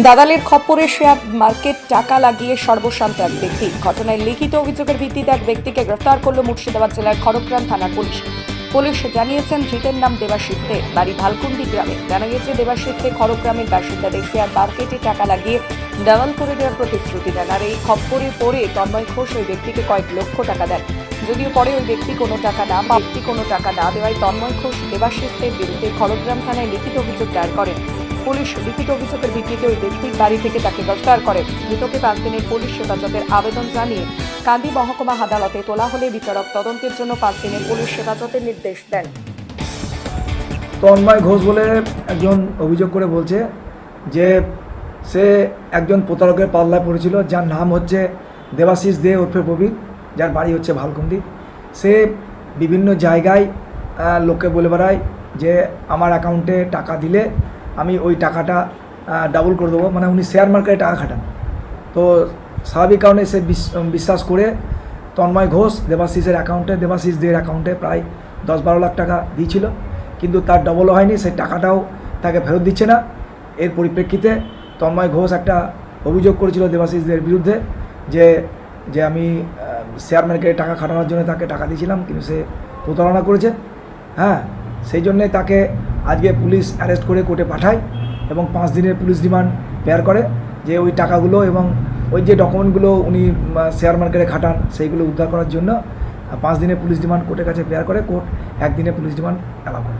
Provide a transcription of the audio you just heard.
দালালের খপ্পরে share market টাকা লাগিয়ে সর্বশান্ত এক ব্যক্তি। ঘটনায় লিখিত অভিযোগের ভিত্তিতে এক ব্যক্তিকে গ্রেফতার করল মুর্শিদাবাদ জেলার খড়গ্রাম থানার পুলিশ। পুলিশ জানিয়েছেন ধৃতের নাম দেবাশিস দে, বাড়ি ভালকুন্ডি গ্রামে। জানা গেছে দেবাশিস দে খড়গ্রামের বাসিন্দাদের শেয়ার মার্কেটে টাকা লাগিয়ে দালাল করে দেওয়ার প্রতিশ্রুতি দেন। আর এই খপ্পরে পড়ে তন্ময় ঘোষ ওই ব্যক্তিকে কয়েক লক্ষ টাকা দেন। যদিও পরে ওই ব্যক্তি কোনো টাকা না দেওয়ায় তন্ময় ঘোষ দেবাশিস দের বিরুদ্ধে খড়গ্রাম থানায় লিখিত অভিযোগ দায়ের করেন। পুলিশ লিখিত অভিযোগের ভিত্তিতে ওই ব্যক্তির বাড়ি থেকে তাকে গ্রেফতার করে। ধৃতকে 5 দিনের পুলিশ হেফাজতের আবেদন জানিয়ে কান্দি মহকুমা আদালতে তোলা হলে বিচারক তদন্তের জন্য 5 দিনের পুলিশ হেফাজতের নির্দেশ দেন। তন্ময় ঘোষ বলে একজন অভিযোগ করে বলছে যে সে একজন প্রতারকের পাল্লায় পড়েছিল, যার নাম হচ্ছে দেবাশিস দে ওরফে প্রবীর, যার বাড়ি হচ্ছে ভালকুন্ডি। সে বিভিন্ন জায়গায় লোককে বলে বেড়ায় যে আমার অ্যাকাউন্টে টাকা দিলে আমি ওই টাকাটা ডাবল করে দেবো। মানে উনি শেয়ার মার্কেটে টাকা খাটান। তো স্বাভাবিক কারণে সে বিশ্বাস করে তন্ময় ঘোষ দেবাশিসের অ্যাকাউন্টে, দেবাশিস দের অ্যাকাউন্টে প্রায় 10-12 লাখ টাকা দিয়েছিল, কিন্তু তার ডবলও হয়নি। সেই টাকাটাও তাকে ফেরত দিচ্ছে না। এর পরিপ্রেক্ষিতে তন্ময় ঘোষ একটা অভিযোগ করেছিল দেবাশিস দের বিরুদ্ধে যে আমি শেয়ার মার্কেটে টাকা খাটানোর জন্য তাকে টাকা দিয়েছিলাম, কিন্তু সে প্রতারণা করেছে। সেই জন্যে তাকে আজকে পুলিশ অ্যারেস্ট করে কোর্টে পাঠায় এবং 5 দিনের পুলিশ রিমান্ড বের করে, যে ওই টাকাগুলো এবং ওই যে ডকুমেন্টগুলো উনি শেয়ার মার্কেটে খাটান সেইগুলো উদ্ধার করার জন্য 5 দিনের পুলিশ রিমান্ড কোর্টের কাছে বের করে। কোর্ট 1 দিনের পুলিশ রিমান্ড অ্যালাউ করে।